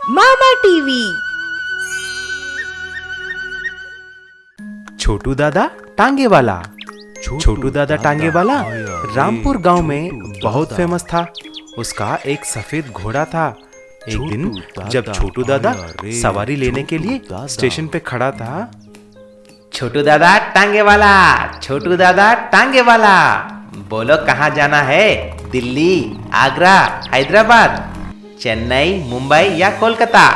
मामा TV. छोटू दादा टांगे वाला। छोटू दादा टांगे वाला रामपुर गांव में बहुत फेमस था। उसका एक सफेद घोड़ा था। एक दिन जब छोटू दादा सवारी लेने के लिए स्टेशन पे खड़ा था, छोटू दादा टांगे वाला, छोटू दादा टांगे वाला, बोलो कहाँ जाना है? दिल्ली, आगरा, हैदराबाद, चेन्नई, मुंबई या कोलकाता?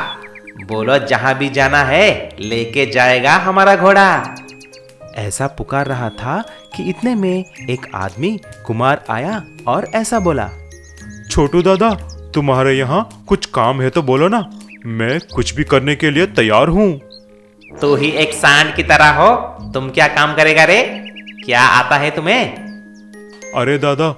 बोलो जहां भी जाना है लेके जाएगा हमारा घोड़ा। ऐसा पुकार रहा था कि इतने में एक आदमी कुमार आया और ऐसा बोला, छोटू दादा, तुम्हारे यहाँ कुछ काम है तो बोलो ना, मैं कुछ भी करने के लिए तैयार हूँ। तू ही एक सांड की तरह हो, तुम क्या काम करेगा रे? क्या आता है तुम्हें? अरे दादा,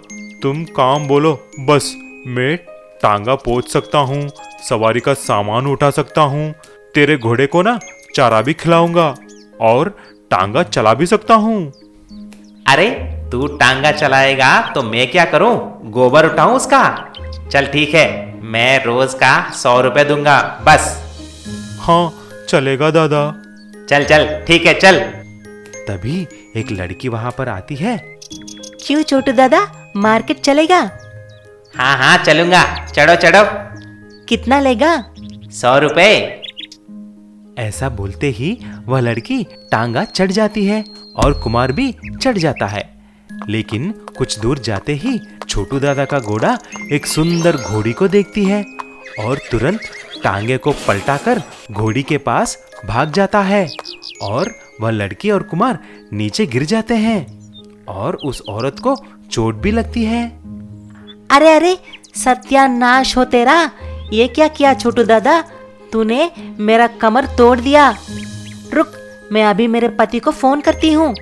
तुम काम बोलो, बस मैं टांगा पोंछ सकता हूँ, सवारी का सामान उठा सकता हूँ, तेरे घोड़े को ना चारा भी खिलाऊंगा और टांगा चला भी सकता हूँ। अरे तू टांगा चलाएगा तो मैं क्या करूं? गोबर उठाऊं उसका? चल ठीक है, मैं रोज का 100 रुपए दूंगा बस। हाँ चलेगा दादा। चल चल ठीक है चल। तभी एक लड़की वहां पर आती है। क्यों छोटू दादा, मार्केट चलेगा? हाँ हाँ चलूंगा, चढ़ो चढ़ो। कितना लेगा? 100 रुपए। ऐसा बोलते ही वह लड़की टांगा चढ़ जाती है और कुमार भी चढ़ जाता है। लेकिन कुछ दूर जाते ही छोटू दादा का घोड़ा एक सुंदर घोड़ी को देखती है और तुरंत टांगे को पलटाकर घोड़ी के पास भाग जाता है और वह लड़की और कुमार नीचे गिर जाते हैं और उस औरत को चोट भी लगती है। अरे अरे, सत्यानाश हो तेरा! ये क्या किया छोटू दादा? तूने मेरा कमर तोड़ दिया। रुक, मैं अभी मेरे पति को फोन करती हूँ।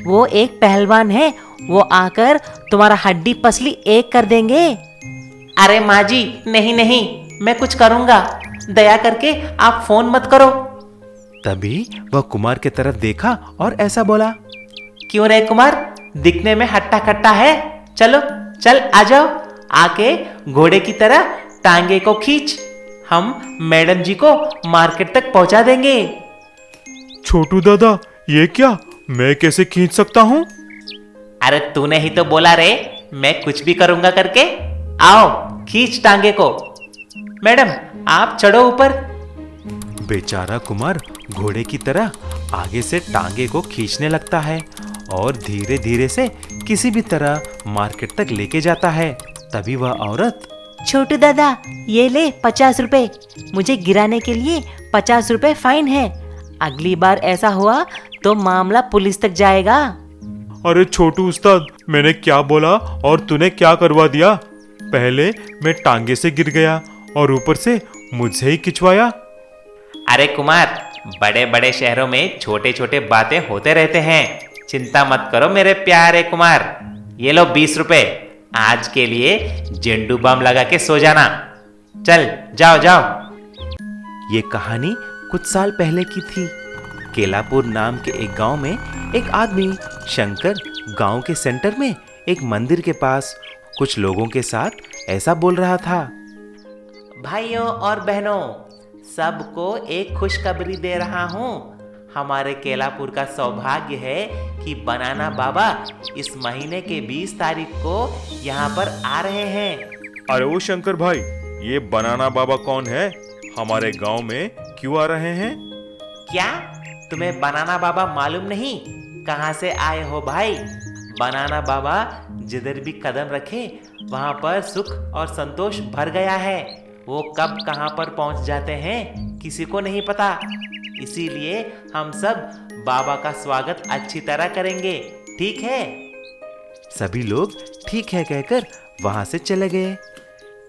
वो एक पहलवान है, वो आकर तुम्हारा हड्डी पसली एक कर देंगे। अरे माँ जी, नहीं नहीं, मैं कुछ करूंगा, दया करके आप फोन मत करो। तभी वह कुमार की तरफ देखा और ऐसा बोला, क्यों रे कुमार, दिखने में हट्टा कट्टा है? चलो चल आ जाओ, आके घोड़े की तरह टांगे को खींच, हम मैडम जी को मार्केट तक पहुंचा देंगे। छोटू दादा, ये क्या, मैं कैसे खींच सकता हूँ? अरे तूने ही तो बोला रे, मैं कुछ भी करूंगा करके। आओ खींच टांगे को। मैडम आप चढ़ो ऊपर। बेचारा कुमार घोड़े की तरह आगे से टांगे को खींचने लगता है और धीरे धीरे से किसी भी तरह मार्केट तक लेके जाता है। तभी वह औरत, छोटू दादा, ये ले 50 रुपए, मुझे गिराने के लिए 50 रुपए फाइन है। अगली बार ऐसा हुआ तो मामला पुलिस तक जाएगा। अरे छोटू उस्ताद, मैंने क्या बोला और तूने क्या करवा दिया? पहले मैं टांगे से गिर गया और ऊपर से मुझसे ही खिंचवाया। अरे कुमार, बड़े बड़े शहरों में छोटे छोटे बातें होते रहते हैं, चिंता मत करो मेरे प्यारे कुमार। ये लो 20 रुपए, आज के लिए झंडू बम लगा के सो जाना। चल जाओ जाओ। ये कहानी कुछ साल पहले की थी। केलापुर नाम के एक गांव में एक आदमी शंकर गांव के सेंटर में एक मंदिर के पास कुछ लोगों के साथ ऐसा बोल रहा था, भाइयों और बहनों, सबको एक खुशखबरी दे रहा हूँ। हमारे केलापुर का सौभाग्य है कि बनाना बाबा इस महीने के 20 तारीख को यहाँ पर आ रहे हैं। अरे वो शंकर भाई, ये बनाना बाबा कौन है? हमारे गांव में क्यों आ रहे हैं? क्या तुम्हें बनाना बाबा मालूम नहीं? कहाँ से आए हो भाई? बनाना बाबा जिधर भी कदम रखे वहाँ पर सुख और संतोष भर गया है। वो कब कहाँ पर पहुँच जाते हैं किसी को नहीं पता, इसीलिए हम सब बाबा का स्वागत अच्छी तरह करेंगे, ठीक है? सभी लोग ठीक है कहकर वहां से चले गए।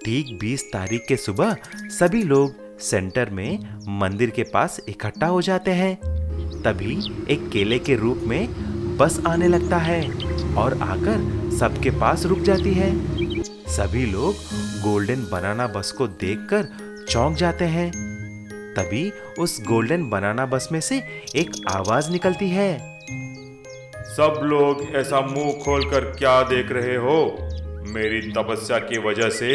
ठीक 20 तारीख के सुबह सभी लोग सेंटर में मंदिर के पास इकट्ठा हो जाते हैं। तभी एक केले के रूप में बस आने लगता है और आकर सबके पास रुक जाती है। सभी लोग गोल्डन बनाना बस को देखकर चौंक जाते हैं। तभी उस गोल्डन बनाना बस में से एक आवाज निकलती है, सब लोग ऐसा मुंह खोलकर क्या देख रहे हो? मेरी तपस्या की वजह से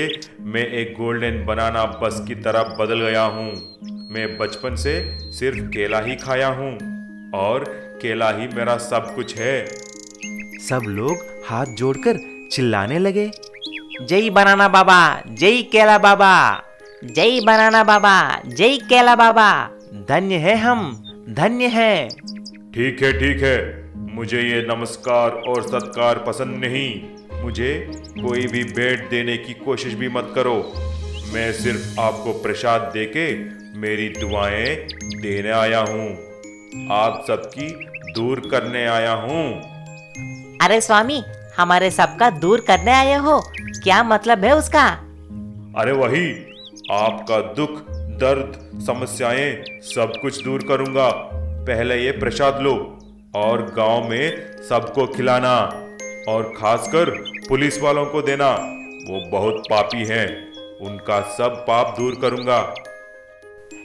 मैं एक गोल्डन बनाना बस की तरह बदल गया हूँ। मैं बचपन से सिर्फ केला ही खाया हूँ और केला ही मेरा सब कुछ है। सब लोग हाथ जोड़कर चिल्लाने लगे। जय बनाना बाबा, जय केला बाबा, जय बनाना बाबा, जय केला बाबा। धन्य है हम, धन्य है। ठीक है, मुझे ये नमस्कार और सत्कार पसंद नहीं। मुझे कोई भी भेंट देने की कोशिश भी मत करो। मैं सिर्फ आपको प्रसाद देके मेरी दुआएं देने आया हूँ। आप सबकी दूर करने आया हूँ। अरे स्वामी, हमारे सबका दूर करने आए हो, क्या मतलब है उसका? अरे वही, आपका दुख, दर्द, समस्याएं सब कुछ दूर करूंगा। पहले ये प्रसाद लो और गांव में सबको खिलाना और खासकर पुलिस वालों को देना। वो बहुत पापी हैं, उनका सब पाप दूर करूंगा।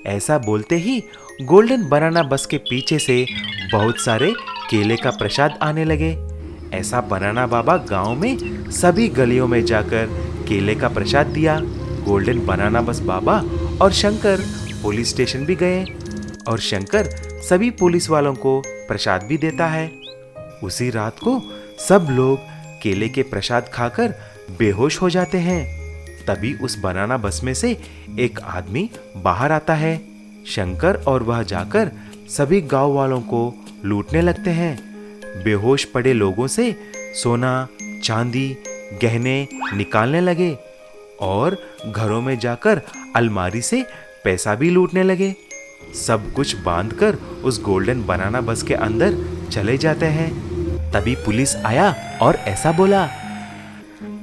ऐसा बोलते ही गोल्डन बनाना बस के पीछे से बहुत सारे केले का प्रसाद आने लगे। ऐसा बनाना बाबा गांव में सभी गलियों में जाकर केले का प्रसाद दिया। गोल्डन बनाना बस बाबा और शंकर पुलिस स्टेशन भी गए और शंकर सभी पुलिस वालों को प्रसाद भी देता है। उसी रात को सब लोग केले के प्रसाद खाकर बेहोश हो जाते हैं। तभी उस बनाना बस में से एक आदमी बाहर आता है। शंकर और वह जाकर सभी गांव वालों को लूटने लगते हैं। बेहोश पड़े लोगों से सोना, चांदी, गहने निकालने लगे और घरों में जाकर अलमारी से पैसा भी लूटने लगे। सब कुछ बांधकर उस गोल्डन बनाना बस के अंदर चले जाते हैं। तभी पुलिस आया और ऐसा बोला,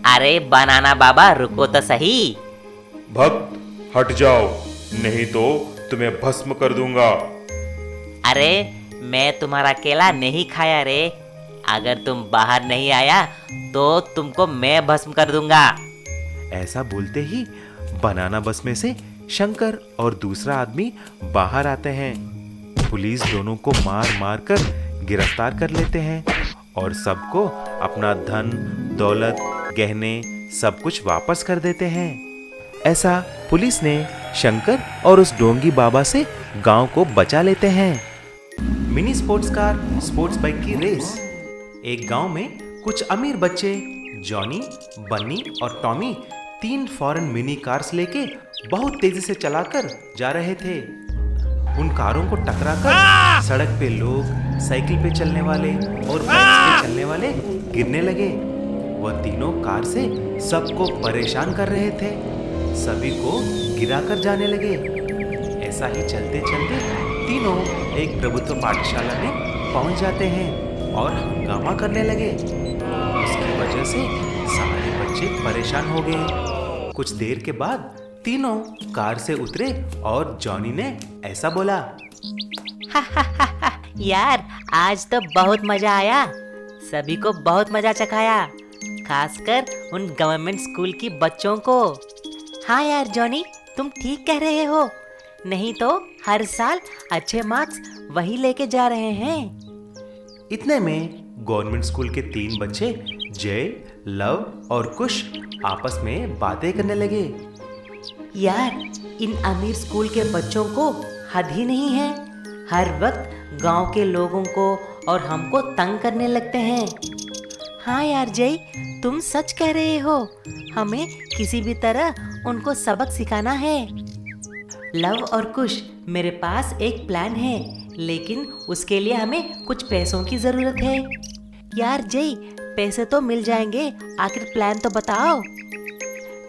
अरे बनाना बाबा रुको तो सही। भक्त हट जाओ, नहीं तो तुम्हें भस्म कर दूंगा। अरे मैं तुम्हारा केला नहीं खाया रे, अगर तुम बाहर नहीं आया तो तुमको मैं भस्म कर दूंगा। ऐसा बोलते ही बनाना बस में से शंकर और दूसरा आदमी बाहर आते हैं। पुलिस दोनों को मार मार कर गिरफ्तार कर लेते हैं और सबको अपना धन, दौलत, गहने सब कुछ वापस कर देते हैं। ऐसा पुलिस ने शंकर और उस डोंगी बाबा से गांव को बचा लेते हैं। Mini sports car sports bike की रेस। एक गांव में कुछ अमीर बच्चे जॉनी, बन्नी और टॉमी 3 फॉरेन मिनी कार्स लेके बहुत तेजी से चलाकर जा रहे थे। उन कारों को टकराकर सड़क पे लोग, साइकिल पे चलने वाले और बाइक पे चलने वाले गिरने लगे। वह तीनों कार से सबको परेशान कर रहे थे, सभी को गिराकर जाने लगे। ऐसा ही चलते चलते तीनों एक प्रभुत्व पाठशाला में पहुंच जाते हैं और हंगामा करने लगे। उसकी वजह से सारे बच्चे परेशान हो गए। कुछ देर के बाद तीनों कार से उतरे और जॉनी ने ऐसा बोला, यार आज तो बहुत मजा आया, सभी को बहुत मजा चखाया, खासकर उन गवर्नमेंट स्कूल की बच्चों को। हाँ यार जॉनी, तुम ठीक कह रहे हो, नहीं तो हर साल अच्छे मार्क्स वही लेके जा रहे हैं। इतने में गवर्नमेंट स्कूल के 3 बच्चे जय, लव और कुश आपस में बातें करने लगे। यार इन अमीर स्कूल के बच्चों को हद ही नहीं है, हर वक्त गांव के लोगों को और हमको तंग करने लगते हैं। हाँ यार जय, तुम सच कह रहे हो, हमें किसी भी तरह उनको सबक सिखाना है। लव और कुश, मेरे पास एक प्लान है, लेकिन उसके लिए हमें कुछ पैसों की जरूरत है। यार जय, पैसे तो मिल जाएंगे, आखिर प्लान तो बताओ।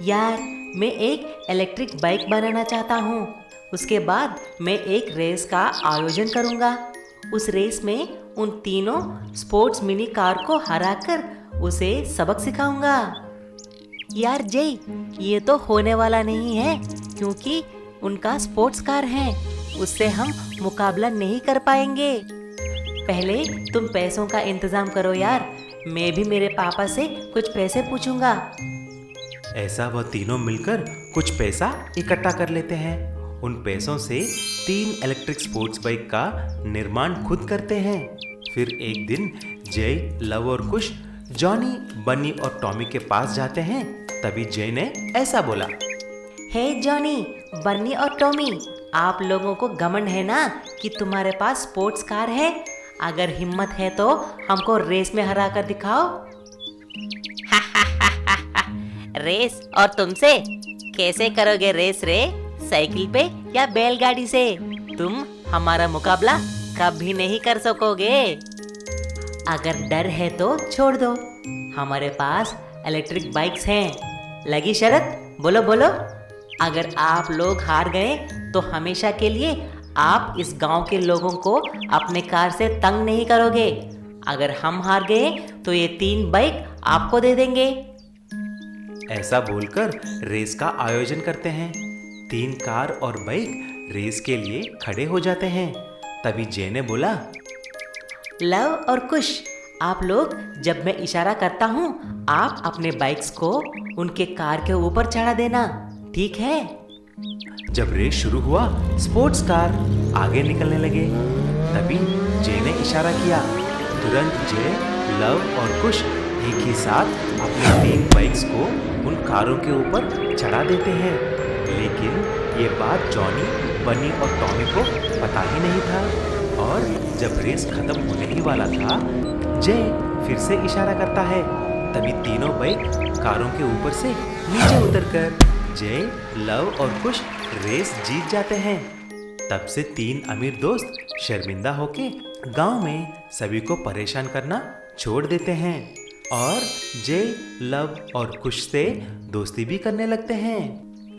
यार मैं एक इलेक्ट्रिक बाइक बनाना चाहता हूँ, उसके बाद मैं एक रेस का आयोजन करूँगा। उस रेस में उन तीनों स्पोर्ट्स मिनी कार को हराकर उसे सबक सिखाऊंगा। यार जय, ये तो होने वाला नहीं है, क्योंकि उनका स्पोर्ट्स कार है, उससे हम मुकाबला नहीं कर पाएंगे। पहले तुम पैसों का इंतजाम करो यार, मैं भी मेरे पापा से कुछ पैसे पूछूंगा। ऐसा वह तीनों मिलकर कुछ पैसा इकट्ठा कर लेते हैं। उन पैसों से 3 इलेक्ट्रिक स्पोर्ट्स बाइक का निर्माण खुद करते हैं। फिर एक दिन जय, लव और कुश जॉनी बन्नी और टॉमी के पास जाते हैं। तभी जय ने ऐसा बोला। हे जॉनी, बन्नी और टॉमी, आप लोगों को घमंड है ना कि तुम्हारे पास स्पोर्ट्स कार है। अगर हिम्मत है तो हमको रेस में हरा कर दिखाओ। रेस? और तुमसे? कैसे करोगे रेस रे? साइकिल पे या बैलगाड़ी से? तुम हमारा मुकाबला कभी नहीं कर सकोगे। अगर डर है तो छोड़ दो, हमारे पास इलेक्ट्रिक बाइक्स हैं। लगी शर्त? बोलो बोलो। अगर आप लोग हार गए तो हमेशा के लिए आप इस गांव के लोगों को अपने कार से तंग नहीं करोगे। अगर हम हार गए तो ये 3 बाइक आपको दे देंगे। ऐसा बोलकर रेस का आयोजन करते हैं। 3 कार और बाइक रेस के लिए खड़े हो जाते हैं। तभी जय ने बोला। लव और कुश, आप लोग जब मैं इशारा करता हूँ आप अपने बाइक्स को उनके कार के ऊपर चढ़ा देना, ठीक है? जब रेस शुरू हुआ, स्पोर्ट्स कार आगे निकलने लगे। तभी जय ने इशारा किया। तुरंत जय, लव और कुश एक ही साथ अपनी 3 बाइक्स को उन कारों के ऊपर चढ़ा देते हैं। लेकिन ये बात जॉनी, बनी और टॉमी को पता ही नहीं था। और जब रेस खत्म होने ही वाला था, जय फिर से इशारा करता है। तभी तीनों बाइक कारों के ऊपर से नीचे उतरकर जय, लव और कुश रेस जीत जाते हैं। तब से 3 अमीर दोस्त शर्मिंदा होके गांव में सभी को परेशान करना छोड़ देते हैं और जय, लव और कुश से दोस्ती भी करने लगते हैं।